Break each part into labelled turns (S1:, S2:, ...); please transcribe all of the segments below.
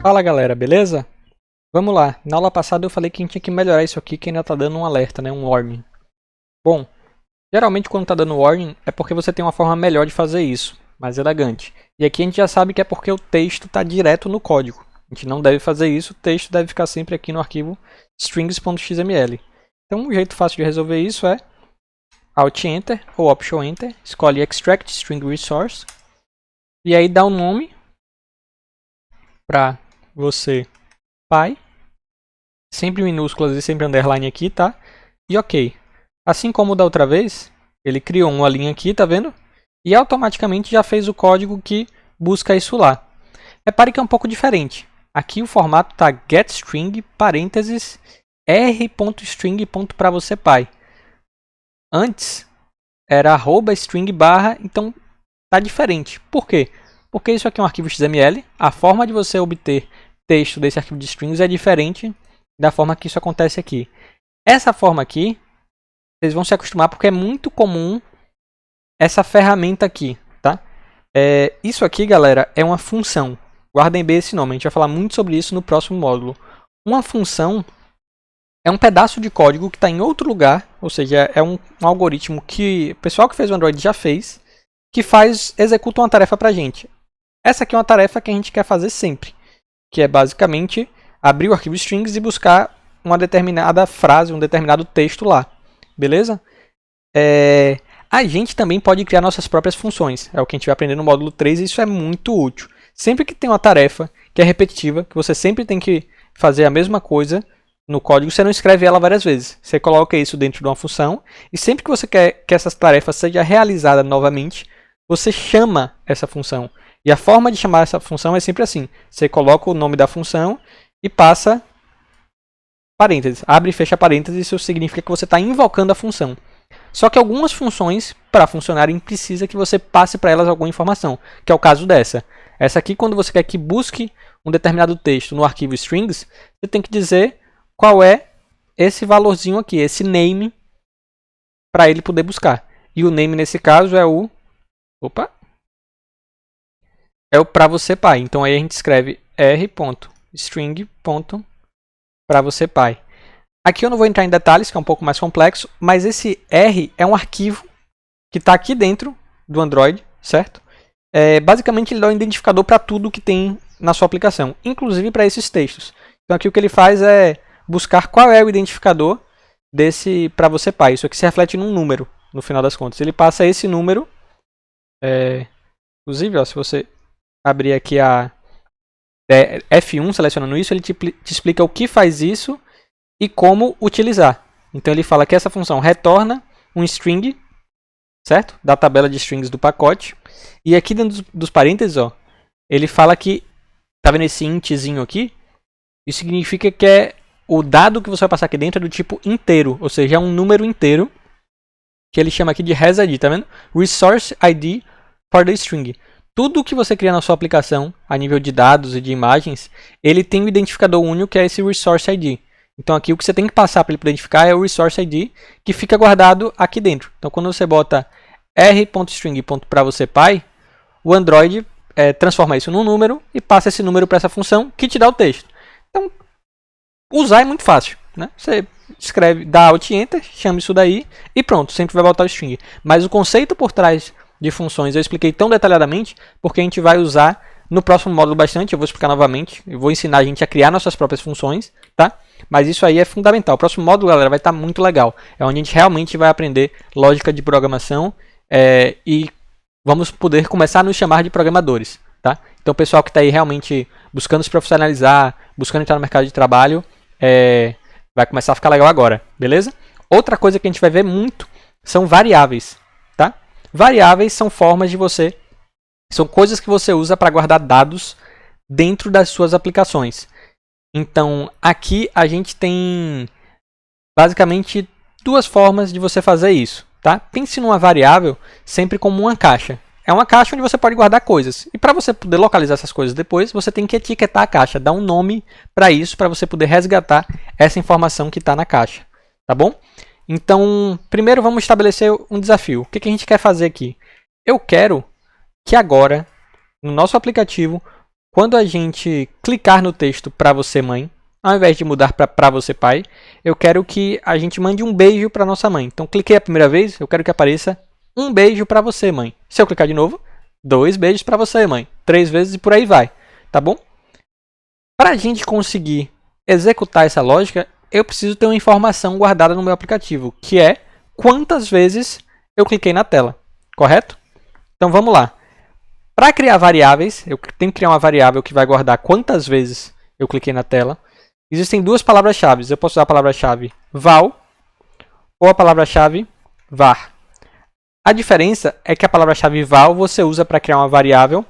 S1: Fala galera, beleza? Vamos lá, na aula passada eu falei que a gente tinha que melhorar isso aqui que ainda tá dando um alerta, né? Um warning. Bom, geralmente quando tá dando warning é porque você tem uma forma melhor de fazer isso, mais elegante. E aqui a gente já sabe que é porque o texto tá direto no código. A gente não deve fazer isso, o texto deve ficar sempre aqui no arquivo strings.xml. Então um jeito fácil de resolver isso é Alt Enter ou Option Enter, escolhe Extract String Resource e aí dá um nome para você pai, sempre minúsculas e sempre underline aqui, tá? E ok. Assim como da outra vez, ele criou uma linha aqui, tá vendo? E automaticamente já fez o código que busca isso lá. Repare que é um pouco diferente. Aqui o formato tá getString, parênteses, r.string para você pai. Antes era @string barra, então tá diferente. Por quê? Porque isso aqui é um arquivo XML, a forma de você obter texto desse arquivo de strings é diferente da forma que isso acontece aqui. Essa forma aqui, vocês vão se acostumar porque é muito comum essa ferramenta aqui, tá? Isso aqui, galera, é uma função. Guardem bem esse nome, a gente vai falar muito sobre isso no próximo módulo. Uma função é um pedaço de código que está em outro lugar, ou seja, é um algoritmo que o pessoal que fez o Android já fez, que executa uma tarefa para a gente. Essa aqui é uma tarefa que a gente quer fazer sempre, que é basicamente abrir o arquivo strings e buscar uma determinada frase, um determinado texto lá, beleza? A gente também pode criar nossas próprias funções, é o que a gente vai aprender no módulo 3 e isso é muito útil. Sempre que tem uma tarefa que é repetitiva, que você sempre tem que fazer a mesma coisa no código, você não escreve ela várias vezes. Você coloca isso dentro de uma função e sempre que você quer que essa tarefa seja realizada novamente, você chama essa função. E a forma de chamar essa função é sempre assim. Você coloca o nome da função e passa parênteses. Abre e fecha parênteses, isso significa que você está invocando a função. Só que algumas funções, para funcionarem, precisa que você passe para elas alguma informação, que é o caso dessa. Essa aqui, quando você quer que busque um determinado texto no arquivo strings, você tem que dizer qual é esse valorzinho aqui, esse name, para ele poder buscar. E o name, nesse caso, é o... é o para você pai. Então aí a gente escreve r.string para você pai. Aqui eu não vou entrar em detalhes, que é um pouco mais complexo, mas esse R é um arquivo que está aqui dentro do Android, certo? Basicamente ele dá um identificador para tudo que tem na sua aplicação, inclusive para esses textos. Então aqui o que ele faz é buscar qual é o identificador desse para você pai. Isso aqui se reflete num número, no final das contas. Ele passa esse número, inclusive, ó, se você abrir aqui a F1 selecionando isso, ele te explica o que faz isso e como utilizar. Então ele fala que essa função retorna um string, certo? Da tabela de strings do pacote. E aqui dentro dos parênteses, ó, ele fala que, tá vendo esse intzinho aqui? Isso significa que é o dado que você vai passar aqui dentro é do tipo inteiro, ou seja, é um número inteiro, que ele chama aqui de resID, tá vendo? Resource ID for the string. Tudo que você cria na sua aplicação, a nível de dados e de imagens, ele tem um identificador único que é esse Resource ID. Então aqui o que você tem que passar para ele identificar é o Resource ID, que fica guardado aqui dentro. Então quando você bota r.string para você pai, o Android transforma isso num número e passa esse número para essa função que te dá o texto. Então usar é muito fácil, né? Você escreve, dá Alt Enter, chama isso daí e pronto, sempre vai voltar o string. Mas o conceito por trás de funções eu expliquei tão detalhadamente porque a gente vai usar no próximo módulo bastante. Eu vou explicar novamente, eu vou ensinar a gente a criar nossas próprias funções, tá? Mas isso aí é fundamental. O próximo módulo, galera, vai estar muito legal. É onde a gente realmente vai aprender lógica de programação e vamos poder começar a nos chamar de programadores, tá? Então o pessoal que está aí realmente buscando se profissionalizar, buscando entrar no mercado de trabalho, vai começar a ficar legal agora, beleza? Outra coisa que a gente vai ver muito são variáveis, tá? Variáveis são formas de você... São coisas que você usa para guardar dados dentro das suas aplicações. Então, aqui a gente tem basicamente duas formas de você fazer isso, tá? Pense numa variável sempre como uma caixa. É uma caixa onde você pode guardar coisas. E para você poder localizar essas coisas depois, você tem que etiquetar a caixa, dar um nome para isso, para você poder resgatar essa informação que está na caixa, tá bom? Então, primeiro vamos estabelecer um desafio. O que a gente quer fazer aqui? Eu quero que agora, no nosso aplicativo, quando a gente clicar no texto para você mãe, ao invés de mudar para você pai, eu quero que a gente mande um beijo para nossa mãe. Então, cliquei a primeira vez, eu quero que apareça um beijo para você, mãe. Se eu clicar de novo, 2 beijos para você, mãe. 3 vezes e por aí vai, tá bom? Para a gente conseguir executar essa lógica, eu preciso ter uma informação guardada no meu aplicativo, que é quantas vezes eu cliquei na tela, correto? Então, vamos lá. Para criar variáveis, eu tenho que criar uma variável que vai guardar quantas vezes eu cliquei na tela. Existem duas palavras-chave. Eu posso usar a palavra-chave val ou a palavra-chave var. A diferença é que a palavra-chave val você usa para criar uma variável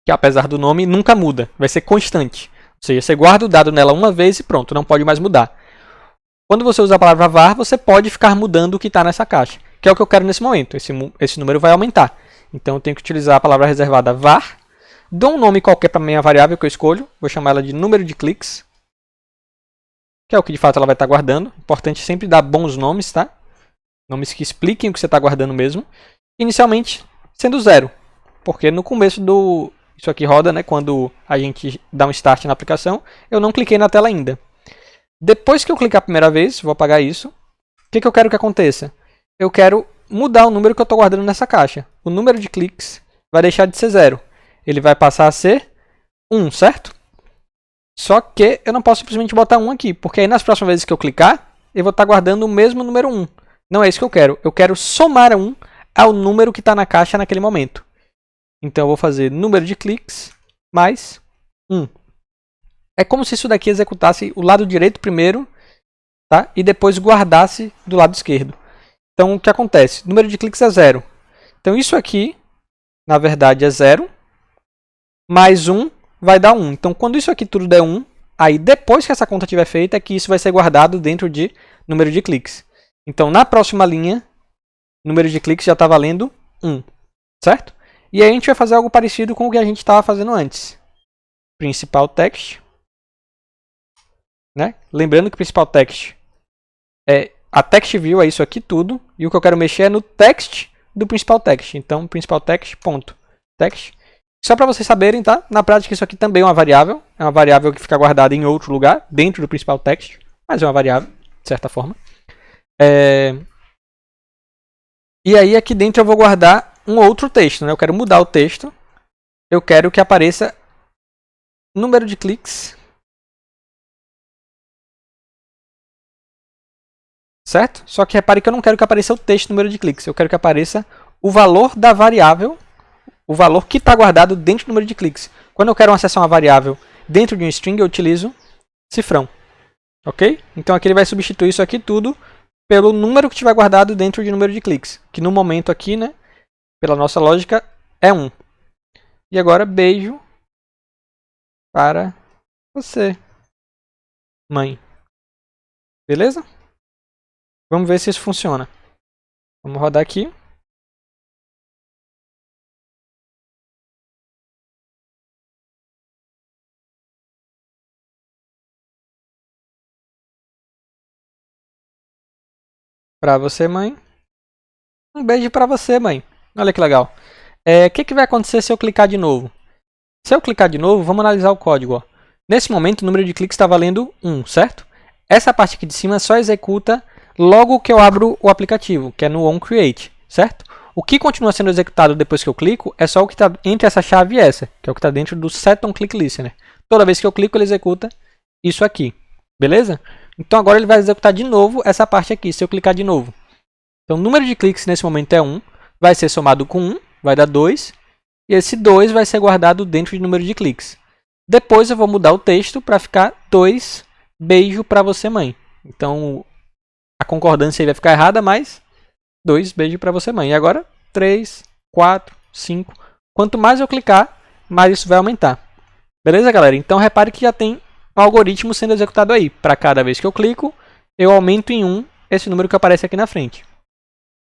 S1: que, apesar do nome, nunca muda. Vai ser constante. Ou seja, você guarda o dado nela uma vez e pronto, não pode mais mudar. Quando você usa a palavra var, você pode ficar mudando o que está nessa caixa, que é o que eu quero nesse momento. Esse número vai aumentar. Então, eu tenho que utilizar a palavra reservada var. Dou um nome qualquer para a minha variável que eu escolho. Vou chamar ela de número de cliques, que é o que de fato ela vai estar guardando. Importante sempre dar bons nomes, tá? Nomes que expliquem o que você está guardando mesmo. Inicialmente, sendo 0. Porque no começo do... Isso aqui roda, né? Quando a gente dá um start na aplicação. Eu não cliquei na tela ainda. Depois que eu clicar a primeira vez, vou apagar isso. O que eu quero que aconteça? Eu quero mudar o número que eu estou guardando nessa caixa. O número de cliques vai deixar de ser 0. Ele vai passar a ser 1, certo? Só que eu não posso simplesmente botar 1 aqui, porque aí nas próximas vezes que eu clicar, eu vou estar guardando o mesmo número 1. Não é isso que eu quero. Eu quero somar 1 ao número que está na caixa naquele momento. Então eu vou fazer número de cliques mais 1. É como se isso daqui executasse o lado direito primeiro, tá? E depois guardasse do lado esquerdo. Então o que acontece? Número de cliques é 0. Então isso aqui, na verdade, é 0. Mais 1 vai dar 1. Então quando isso aqui tudo der 1, aí depois que essa conta estiver feita, é que isso vai ser guardado dentro de número de cliques. Então na próxima linha, número de cliques já está valendo 1. Certo? E aí a gente vai fazer algo parecido com o que a gente estava fazendo antes. Principal text. Né? Lembrando que principal text é a text view, é isso aqui tudo. E o que eu quero mexer é no text do principal text. Então, principal text.text. Só para vocês saberem, tá? Na prática, isso aqui também é uma variável. É uma variável que fica guardada em outro lugar, dentro do principal text. Mas é uma variável, de certa forma. E aí, aqui dentro eu vou guardar um outro texto. Né? Eu quero mudar o texto. Eu quero que apareça número de cliques. Certo? Só que repare que eu não quero que apareça o texto número de cliques. Eu quero que apareça o valor da variável, o valor que está guardado dentro do número de cliques. Quando eu quero acessar uma variável dentro de um string, eu utilizo cifrão. Ok? Então aqui ele vai substituir isso aqui tudo pelo número que estiver guardado dentro de número de cliques. Que no momento aqui, né, pela nossa lógica, é 1. E agora, beijo para você, mãe. Beleza? Vamos ver se isso funciona. Vamos rodar aqui. Para você, mãe. Um beijo para você, mãe. Olha que legal. O que vai acontecer se eu clicar de novo? Se eu clicar de novo, vamos analisar o código. Ó. Nesse momento, o número de cliques está valendo 1, certo? Essa parte aqui de cima só executa logo que eu abro o aplicativo, que é no onCreate, certo? O que continua sendo executado depois que eu clico é só o que está entre essa chave e essa, que é o que está dentro do setOnClickListener. Toda vez que eu clico, ele executa isso aqui, beleza? Então agora ele vai executar de novo essa parte aqui, se eu clicar de novo. Então o número de cliques nesse momento é 1, vai ser somado com 1, vai dar 2, e esse 2 vai ser guardado dentro de número de cliques. Depois eu vou mudar o texto para ficar 2, beijo para você, mãe. Então a concordância aí vai ficar errada, mas 2, beijo para você, mãe. E agora 3, 4, 5. Quanto mais eu clicar, mais isso vai aumentar. Beleza, galera? Então repare que já tem um algoritmo sendo executado aí. Para cada vez que eu clico, eu aumento em 1 esse número que aparece aqui na frente.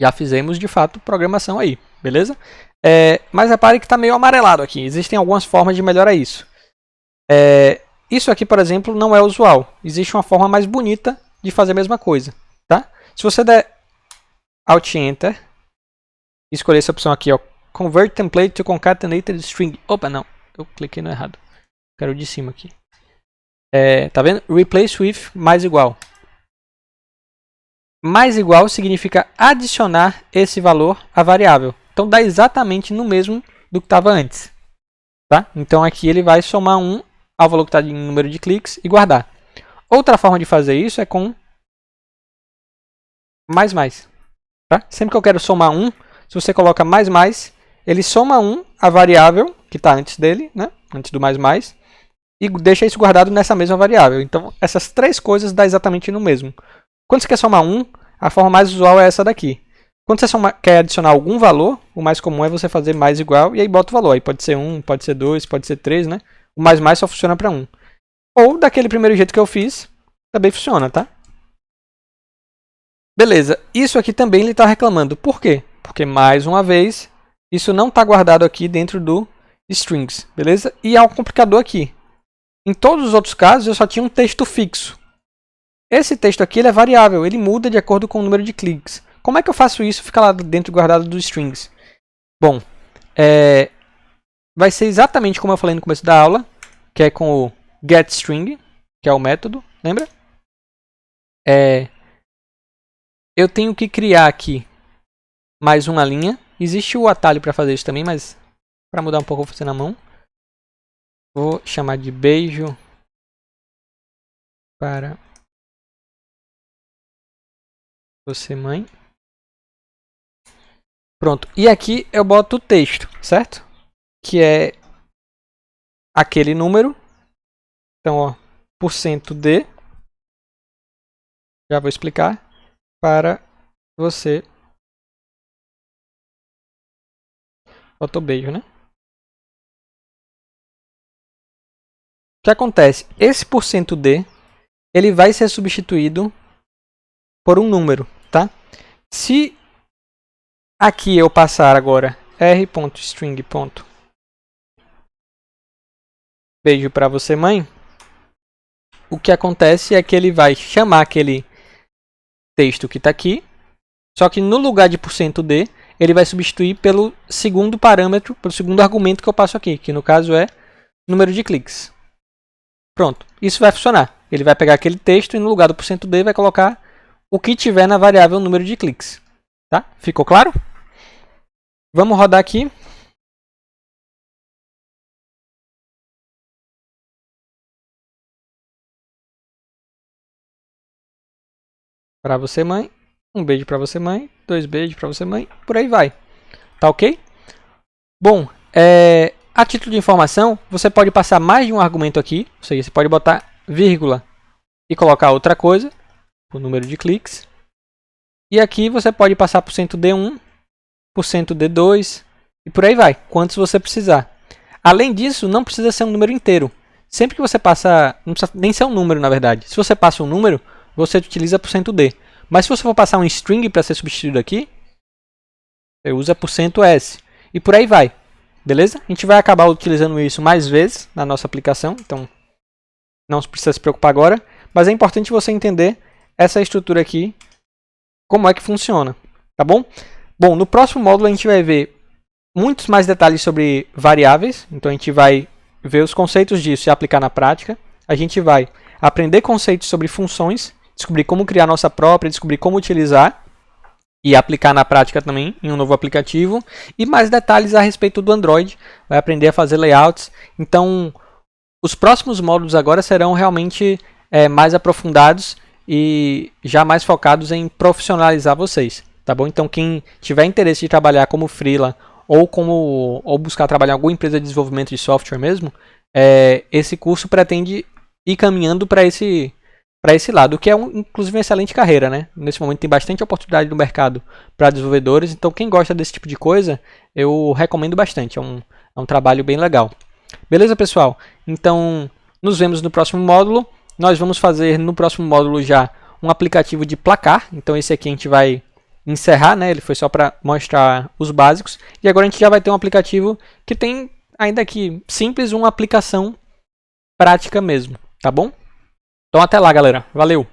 S1: Já fizemos, de fato, programação aí. Beleza? Mas repare que está meio amarelado aqui. Existem algumas formas de melhorar isso. Isso aqui, por exemplo, não é usual. Existe uma forma mais bonita de fazer a mesma coisa. Tá? Se você der Alt Enter e escolher essa opção aqui, ó, Convert Template to Concatenated String. Opa, não. Eu cliquei no errado. Quero o de cima aqui. Tá vendo? Replace with mais igual. Mais igual significa adicionar esse valor à variável. Então dá exatamente no mesmo do que estava antes. Tá? Então aqui ele vai somar 1 ao valor que está em número de cliques e guardar. Outra forma de fazer isso é com mais. Tá? Sempre que eu quero somar 1, se você coloca mais, ele soma 1 a variável que está antes dele, né? Antes do mais, e deixa isso guardado nessa mesma variável. Então essas três coisas dá exatamente no mesmo. Quando você quer somar 1, a forma mais usual é essa daqui. Quando você quer adicionar algum valor, o mais comum é você fazer mais igual e aí bota o valor. Aí pode ser 1, pode ser 2, pode ser 3, né? O mais só funciona para 1. Ou daquele primeiro jeito que eu fiz, também funciona, tá? Beleza, isso aqui também ele está reclamando. Por quê? Porque, mais uma vez, isso não está guardado aqui dentro do strings, beleza? E há um complicador aqui. Em todos os outros casos, eu só tinha um texto fixo. Esse texto aqui ele é variável, ele muda de acordo com o número de cliques. Como é que eu faço isso e fica lá dentro guardado dos strings? Bom, vai ser exatamente como eu falei no começo da aula, que é com o getString, que é o método, lembra? Eu tenho que criar aqui mais uma linha. Existe o atalho para fazer isso também, mas para mudar um pouco eu vou fazer na mão. Vou chamar de beijo para você, mãe. Pronto. E aqui eu boto o texto, certo? Que é aquele número. Então, ó, %d. Já vou explicar. Para você. Botou beijo, né? O que acontece? Esse %d ele vai ser substituído por um número, tá? Se aqui eu passar agora r.string.beijo para você, mãe, o que acontece é que ele vai chamar aquele texto que está aqui, só que no lugar de %d, ele vai substituir pelo segundo parâmetro, pelo segundo argumento que eu passo aqui, que no caso é número de cliques. Pronto, isso vai funcionar. Ele vai pegar aquele texto e no lugar do %d vai colocar o que tiver na variável número de cliques. Tá? Ficou claro? Vamos rodar aqui. Para você, mãe. Um beijo para você, mãe. 2 beijos para você, mãe. Por aí vai. Tá ok? Bom, a título de informação, você pode passar mais de um argumento aqui. Ou seja, você pode botar vírgula e colocar outra coisa, o número de cliques. E aqui você pode passar %d1, %d2 e por aí vai, quantos você precisar. Além disso, não precisa ser um número inteiro. Sempre que você passa, não precisa nem ser um número na verdade. Se você passa um número, você utiliza %d. Mas se você for passar um string para ser substituído aqui, você usa %s. E por aí vai. Beleza? A gente vai acabar utilizando isso mais vezes na nossa aplicação. Então, não precisa se preocupar agora. Mas é importante você entender essa estrutura aqui, como é que funciona. Tá bom? Bom, no próximo módulo a gente vai ver muitos mais detalhes sobre variáveis. Então, a gente vai ver os conceitos disso e aplicar na prática. A gente vai aprender conceitos sobre funções, descobrir como criar nossa própria, descobrir como utilizar e aplicar na prática também em um novo aplicativo. E mais detalhes a respeito do Android. Vai aprender a fazer layouts. Então, os próximos módulos agora serão realmente mais aprofundados e já mais focados em profissionalizar vocês. Tá bom? Então, quem tiver interesse de trabalhar como freela ou buscar trabalhar em alguma empresa de desenvolvimento de software mesmo, esse curso pretende ir caminhando para esse lado, que é inclusive uma excelente carreira, né? Nesse momento tem bastante oportunidade no mercado para desenvolvedores, então quem gosta desse tipo de coisa, eu recomendo bastante, é um trabalho bem legal. Beleza, pessoal? Então, nos vemos no próximo módulo. Nós vamos fazer no próximo módulo já um aplicativo de placar, então esse aqui a gente vai encerrar, né? Ele foi só para mostrar os básicos, e agora a gente já vai ter um aplicativo que tem, ainda que simples, uma aplicação prática mesmo, tá bom? Então até lá, galera. Valeu!